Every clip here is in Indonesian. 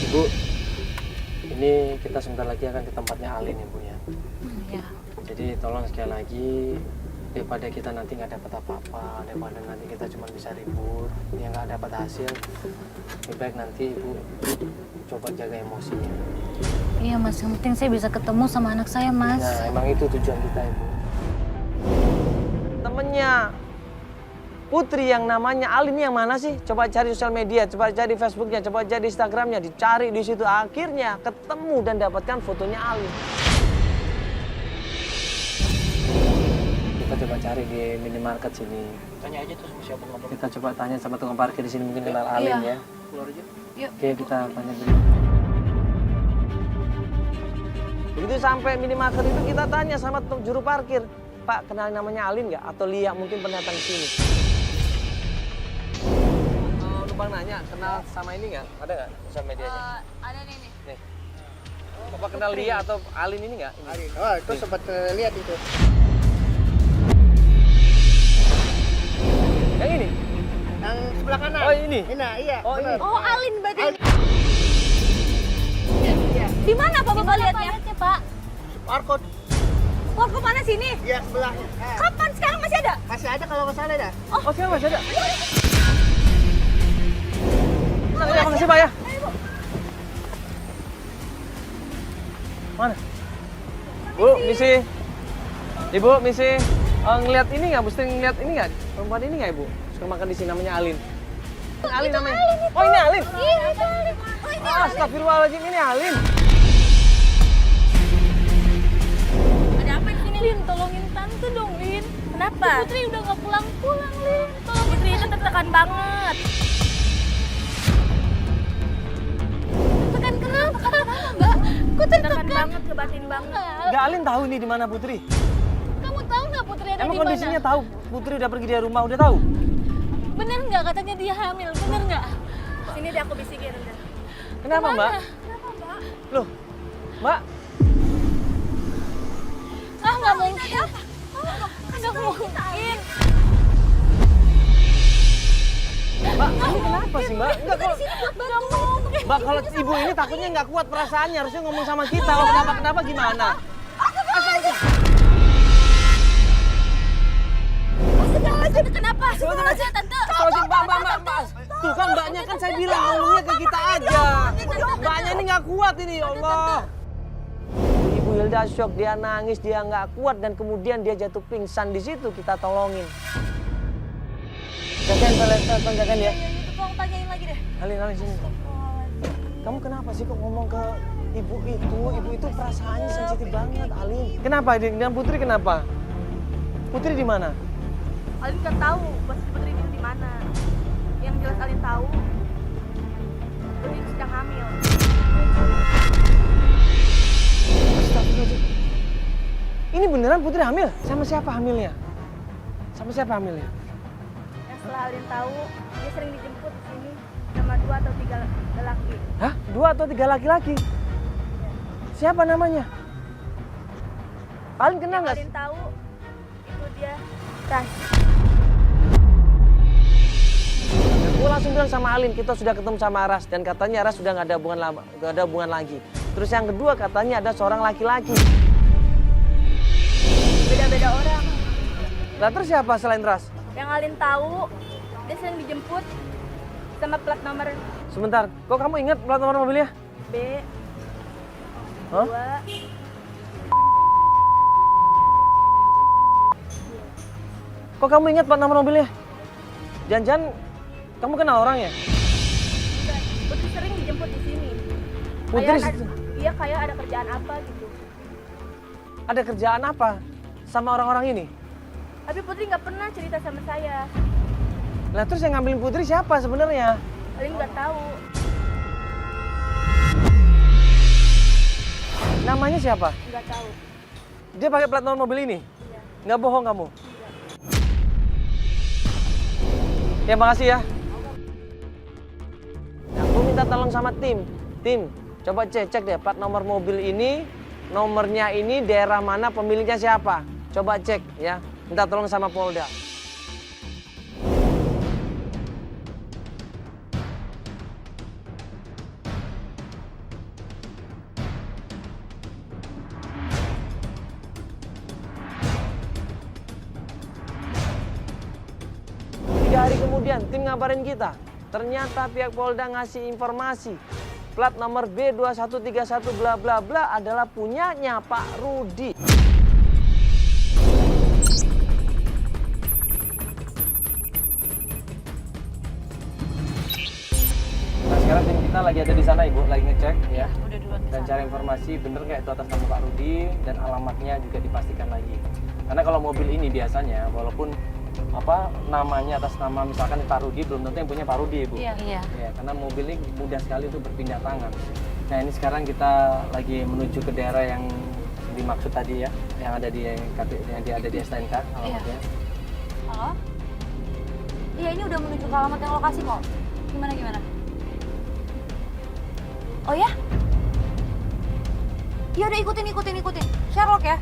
Ibu, ini kita sebentar lagi akan ke tempatnya Alin ya Bu ya. Ya. Jadi tolong sekali lagi, daripada kita nanti nggak dapat apa-apa, daripada nanti kita cuma bisa ribut, ya nggak dapat hasil, lebih baik nanti Ibu coba jaga emosinya. Iya Mas, yang penting saya bisa ketemu sama anak saya Mas. Nah, emang itu tujuan kita Ibu. Temennya Putri yang namanya Alin ini yang mana sih? Coba cari sosial media, coba cari Facebooknya, coba cari Instagramnya, dicari di situ. Akhirnya ketemu dan dapatkan fotonya Alin. Kita coba cari di minimarket sini. Tanya aja tuh sama siapa ngobrol. Kita coba tanya sama tukang parkir di sini, mungkin kenal Alin ya. Keluar aja. Yuk. Oke, kita tanya dulu. Begitu sampai minimarket itu kita tanya sama juru parkir, Pak kenal namanya Alin nggak? Atau Lia mungkin pernah datang ke sini? Bang nanya, kenal sama ini nggak? Ada nggak sosial medianya? Ada nih. Nih. Bapak kenal Lia atau Alin ini nggak? Ini. Alin. Oh, itu sempat lihat itu. Yang ini? Yang sebelah kanan. Oh, ini? Iya. Oh, benar. ini. Oh Alin berarti. Alin. Iya. Iya. Di mana Pak Bapak lihatnya Pak? Barcode. Wah ke mana sini? Iya, sebelahnya. Kapan sekarang masih ada? Masih ada kalau nggak salah dah. Oh, sekarang masih ada? Ya, makasih Pak ya. Mana? Bu, misi. Ibu, misi. Ngeliat ini nggak? Mesti ngeliat ini nggak? Perempuan ini nggak Ibu? Suka makan di sini namanya Alin. Alin namanya. Oh ini Alin? Iya itu Alin. Oh ini Alin. Astagfirullahaladzim, ini Alin. Ada apa di sini Lin? Tolongin tante dong Lin. Kenapa? Putri udah nggak pulang-pulang Lin. Tolong Putri itu tertekan banget. Tertekan kenapa? Mbak? Kok tertekan banget, kebatin banget. Nggak Alin tahu nih di mana Putri? Kamu tahu nggak Putri ada Emang di mana? kondisinya tahu? Putri udah pergi dari rumah, udah tahu? Bener nggak katanya dia hamil? Bener nggak? Sini deh aku bisikin udah. Kenapa Mbak? Kenapa Mbak? Loh, Mbak? Ah nggak mungkin. Nggak mungkin. Mbak, ini kenapa sih Mbak? Enggak kok. Nggak mungkin. Mbak, kalau ibu ini takutnya nggak kuat perasaannya, harusnya ngomong sama kita. Kalau kenapa gimana? Tante kenapa? Astagfirullahaladzim tante. Mbak. Tuh kan mbaknya kan saya bilang ngomongnya ke kita aja. Mbaknya ini nggak kuat ini, ya Allah. Ibu Hilda shock, dia nangis, dia nggak kuat dan kemudian dia jatuh pingsan di situ. Kita tolongin. Jagain, jagain ya. Tolong tanyain lagi deh. Alin sini. Kamu kenapa sih kok ngomong ke ibu itu? Ibu itu perasaannya sensitif banget, Alin. Kenapa? Dan Putri kenapa? Putri di mana? Alin kan tahu posisi Putri itu di mana. Yang jelas Alin tahu Putri sedang hamil. Astagfirullahaladzim. Ini beneran Putri hamil? Sama siapa hamilnya? Sama siapa hamilnya? Yang setelah Alin tahu dia sering dijemput di sini sama 2 atau 3 lelaki. Hah? 2 atau 3 laki-laki? Siapa namanya? Alin kenal Yang nggak? Alin tahu itu dia Ras. Gue langsung bilang sama Alin, kita sudah ketemu sama Ras dan katanya Ras sudah nggak ada hubungan lagi. Terus yang kedua katanya ada seorang laki-laki. Beda-beda orang. Lah terus siapa selain Ras? Yang Alin tahu dia sering dijemput sama plat nomor Sebentar, kok kamu ingat plat nomor mobilnya? B Hah? 2. Kok kamu ingat plat nomor mobilnya? Jangan-jangan kamu kenal orangnya? Putri sering dijemput di sini. Putri, Iya kayak ada kerjaan apa gitu. ada kerjaan apa sama orang-orang ini? Tapi Putri nggak pernah cerita sama saya. Lah terus yang ngambilin Putri siapa sebenarnya? Alin nggak tahu. Namanya siapa? Nggak tahu. Dia pakai plat nomor mobil ini? Iya. Nggak bohong kamu? Ya makasih ya. Aku minta tolong sama tim. Tim, coba cek deh plat nomor mobil ini, nomornya ini, daerah mana, pemiliknya siapa. Coba cek ya. Minta tolong sama Polda. kemudian tim ngabarin kita, ternyata pihak Polda ngasih informasi plat nomor B2131 bla bla bla adalah punyanya Pak Rudi. Nah sekarang tim kita lagi ada di sana Ibu, lagi ngecek ya. Udah duluan di Dan sana. cari informasi bener nggak itu atas nama Pak Rudi dan alamatnya juga dipastikan lagi. Karena kalau mobil ini biasanya walaupun namanya atas nama misalkan Pak Rudi belum tentu yang punya Pak Rudi Ibu. Iya. Ya, karena mobil ini mudah sekali untuk berpindah tangan. Nah ini sekarang kita lagi menuju ke daerah yang dimaksud tadi ya, yang ada di ada di STNK alamatnya. Halo? Iya, ini udah menuju ke alamat yang lokasi kok. Gimana? Oh ya? Iya udah ikutin. Sherlock ya?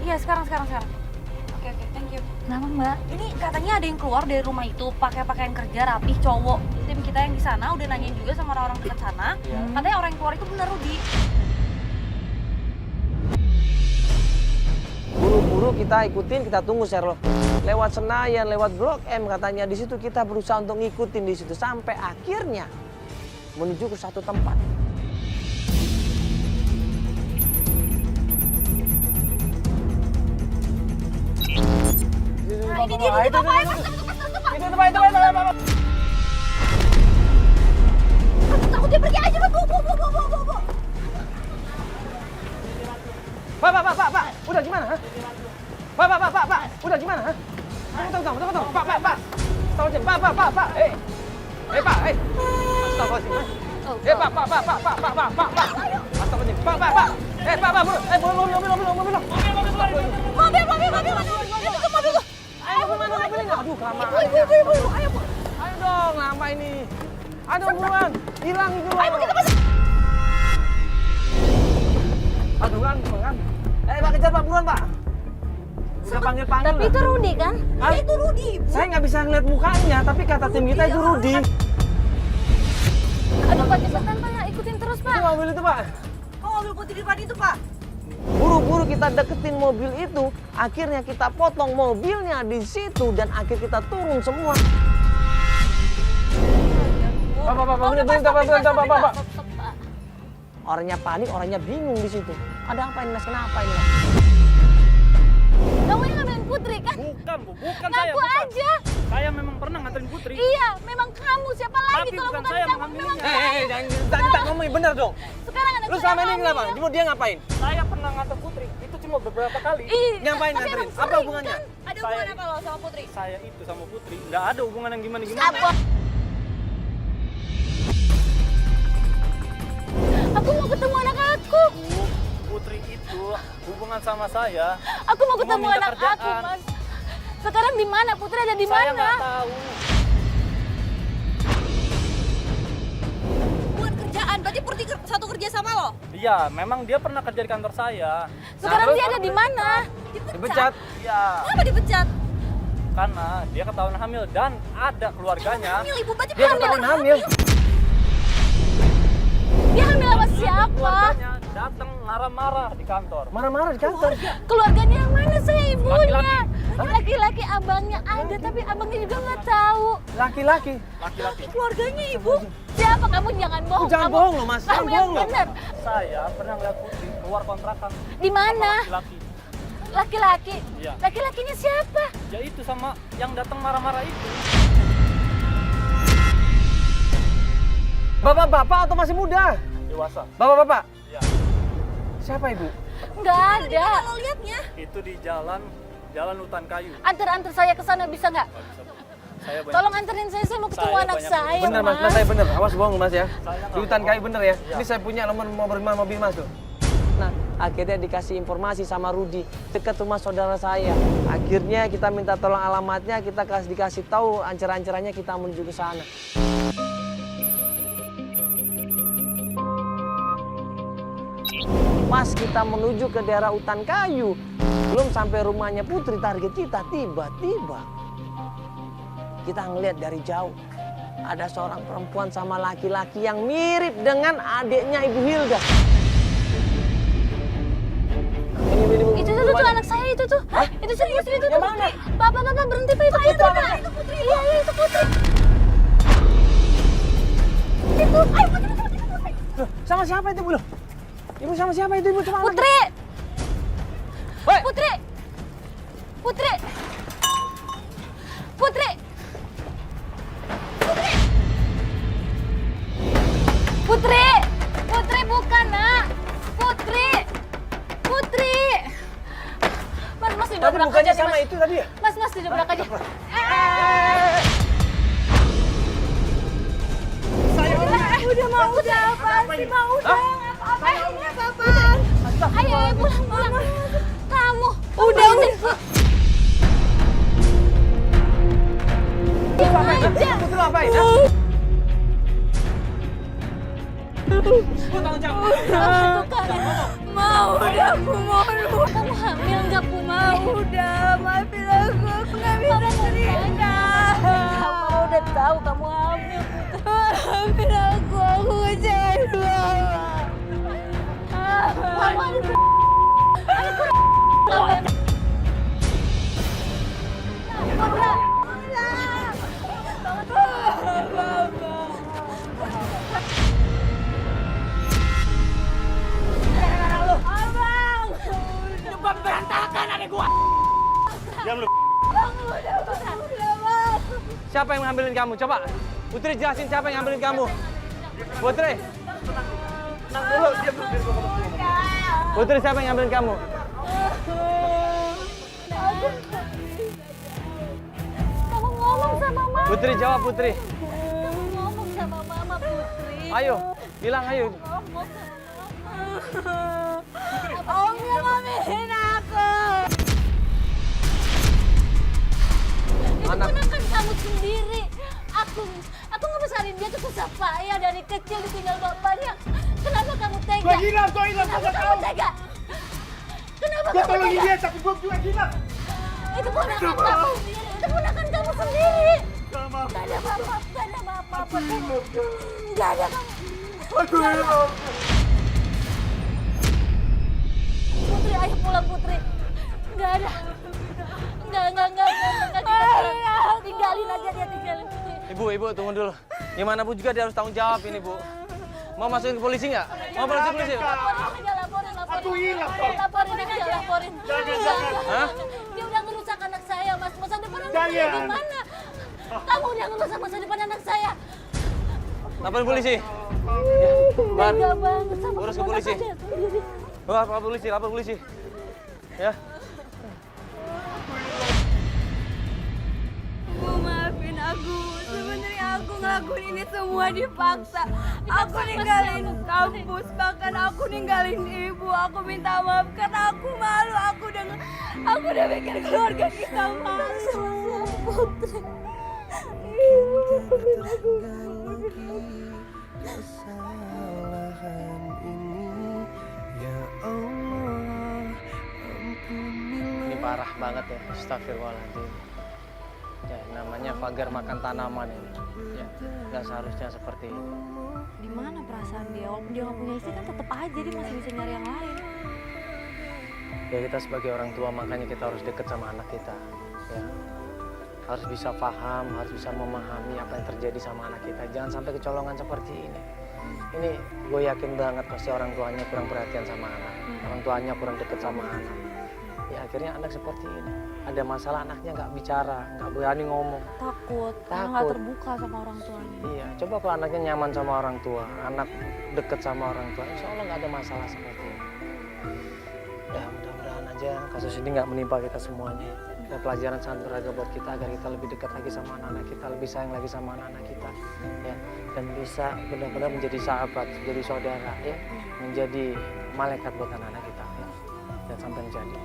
Iya sekarang. Oke, thank you. Kenapa Mbak? Ini katanya ada yang keluar dari rumah itu pakai pakaian kerja rapih cowok. Tim kita yang di sana udah nanyain juga sama orang-orang dekat sana. Katanya orang yang keluar itu bener Rudi. Buru-buru kita ikutin, kita tunggu Sherlock. Lewat Senayan, lewat Blok M katanya di situ kita berusaha untuk ngikutin di situ sampai akhirnya menuju ke satu tempat. Nah ini dia, itu Pak. Takut dia pergi aja, Bu. Pak, udah gimana? Ha? Pak, udah gimana? Ha? Tunggu, Pak. Astagfirullahaladzim, Pak. Pak. Astagfirullahaladzim. Pak. Astagfirullahaladzim, Pak. Mobil. Mobil. Ayo, mobil. Aduh, kelamaan. Ibu, ayo Bu. Ayo dong, lama ini. Aduh, buruan. Hilang itu. Ayo kita masuk. Aduh, kan. Pak, kejar Pak, buruan Pak. Udah panggil-panggil. Tapi itu Rudi kan? Hah? Itu Rudi. Saya nggak bisa ngeliat mukanya, tapi kata tim kita itu Rudi. Aduh Pak, cepetan Pak, ikutin terus Pak. Itu mobil itu Pak. Oh, mobil putih di depan itu, Pak. Buru-buru kita deketin mobil itu, akhirnya kita potong mobilnya di situ dan akhir kita turun semua. Pak. Orangnya panik, orangnya bingung di situ. Ada apa ini, Mas? Kenapa ini, Mas? Kamu yang ngambilin Putri kan? Bukan, Bu. Bukan saya. Ngaku Bukan. aja. Saya memang pernah nganterin Putri. Iya, memang kamu. Siapa lagi Tapi kalau bukan bukan saya kamu? mengambilnya. Memang Jangan kita ngomongin bener dong. sekarang anak Lu saya selama ini hamil. kenapa? Dia ngapain? Saya pernah nganter Putri. Itu cuma beberapa kali. Ih, Ngapain tapi nganterin? emang Apa sering, hubungannya? kan? Ada hubungan apa lo sama Putri? Saya itu sama Putri. Nggak ada hubungan yang gimana-gimana. Apa? Aku mau ketemu anak aku. Putri itu hubungan sama saya. Aku mau ketemu minta anak aku, kerjaan. Mas. Sekarang di mana? Putri ada di Saya mana? nggak tahu. Buat kerjaan, berarti Putri satu kerja sama lo? Iya, memang dia pernah kerja di kantor saya. Sekarang terus? dia ada di mana? Dipecat. Iya, Kenapa dipecat? karena dia ketahuan hamil dan ada keluarganya. Hamil, Ibu. Berarti Dia ketahuan hamil. Dia hamil sama siapa? Keluarganya datang marah-marah di kantor. Marah-marah di kantor. Keluarganya yang mana? Saya ibunya. Laki-laki. Laki-laki abangnya ada, tapi abangnya juga nggak tahu. Laki-laki. Laki-laki. Keluarganya ibu. Siapa? Kamu jangan bohong. Jangan Kamu- bohong loh, Mas. Jangan Kamu yang bohong loh. benar. Saya pernah ngeliat Putri keluar kontrakan Di mana? sama laki-laki. Laki-laki. Iya. Laki-lakinya siapa? Ya itu sama yang datang marah-marah itu. Bapak-bapak atau masih muda? Dewasa. Bapak-bapak. Ya. Siapa Ibu? Nggak ada. Kalau lihatnya, Itu di jalan hutan kayu. Antar saya ke sana bisa nggak? Saya banyak. Tolong anterin saya mau ketemu Saya anak banyak saya, Bener Mas, Mas saya bener. Awas bohong Mas ya. Saya Di hutan kayu bener ya. Iya. Ini saya punya nomor mobil Mas tuh. Nah, akhirnya dikasih informasi sama Rudi dekat rumah saudara saya. Akhirnya kita minta tolong alamatnya, kita dikasih tahu ancer-ancerannya, kita menuju ke sana. Pas kita menuju ke daerah hutan kayu, belum sampai rumahnya Putri, target kita tiba-tiba kita ngelihat dari jauh ada seorang perempuan sama laki-laki yang mirip dengan adiknya Ibu Hilda. Ini Itu anak saya itu tuh. Itu si Putri itu tuh. Mana? Bapak berhenti Pak, itu Putri Pak. Itu Putri. Iya, itu Putri. Itu, ayo Putri. Loh, sama siapa itu, Bu? Loh? Ibu sama siapa itu, Ibu? Cuma Putri. Woi. Putri. Putri. Putri. Putri. Putri bukan, Nak. Putri. Putri. Mas Tadi didobrak bukannya aja, sama Mas. itu tadi ya? Mas didobrak aja. Udah mau udah apa sih mau udah apa-apain Bapak. Ayo pulang. Kamu udah. Putri lu apain? Ha? Lu tanggung jawab. Mau udah aku mau. Kamu hamil nggak Putri? Mau udah maafin aku nggak bisa cerita. Kamu udah tahu kamu hamil. Maafin aku kecewa. Kamu Siapa yang ngambilin kamu? Coba. Putri jelasin siapa yang ngambilin kamu. Putri. Tenang dulu, diam dulu. Putri, siapa yang ngambilin kamu? Kamu ngomong sama Mama. Putri, jawab Putri. Kamu ngomong sama Mama, Putri. Ayo, bilang ayo. Om yang ngambilin aku. Itu ponakan kamu sendiri. Aku ngebesarin dia tuh susah payah dari kecil ditinggal bapaknya. Kenapa kamu tega? Gue hilang, Kenapa kamu tega? Kenapa Gue kamu tolongin tega? dia, tapi gue juga hilang. Itu ponakan kamu sendiri. Itu ponakan kamu sendiri. Gak ada apa-apa. Gak ada kamu. Aku hilang. Putri, ayo pulang Putri. Gak ada. Enggak. Tinggalin aja dia, tinggalin Putri. Ibu, tunggu dulu. Gimana pun juga dia harus tanggung jawab ini, Bu. Mau masukin ke polisi nggak? Mau masukin ke polisi? Laporin. Aku hilang. Laporin. Hah? Dia udah ngerusak anak saya, Mas. Masa depan anak Jangan. saya gimana? Kamu udah ngerusak masa depan anak saya. Laporin polisi. Ya, Bar. Tega banget sama Urus ke keponakan polisi. saya sendiri. Wah, lapor polisi. Ya. Bu, maafin aku. Sebenarnya aku ngelakuin ini semua dipaksa. Aku ninggalin kampus, bahkan aku ninggalin ibu. Aku minta maaf karena aku malu. Aku udah bikin keluarga kita malu. Putri. Ini parah banget ya, astagfirullahaladzim. Ya, namanya pagar makan tanaman ini. Ya, nggak seharusnya seperti ini. Di mana perasaan dia? Walaupun dia nggak punya istri kan tetap aja dia masih bisa nyari yang lain. Ya kita sebagai orang tua makanya kita harus dekat sama anak kita. Ya. Harus bisa paham, harus bisa memahami apa yang terjadi sama anak kita. Jangan sampai kecolongan seperti ini. Ini gue yakin banget pasti orang tuanya kurang perhatian sama anak. Orang tuanya kurang dekat sama anak. Ya akhirnya anak seperti ini. Ada masalah anaknya nggak bicara, nggak berani ngomong. Takut, karena nggak terbuka sama orang tuanya. Iya, coba kalau anaknya nyaman sama orang tua, anak deket sama orang tua, insya Allah nggak ada masalah seperti ini. Ya mudah-mudahan aja kasus ini nggak menimpa kita semuanya. Dan pelajaran sangat berharga buat kita agar kita lebih dekat lagi sama anak-anak kita, lebih sayang lagi sama anak-anak kita, ya. Dan bisa benar-benar menjadi sahabat, menjadi saudara, ya, menjadi malaikat buat anak-anak kita, ya. Dan sampai menjadi.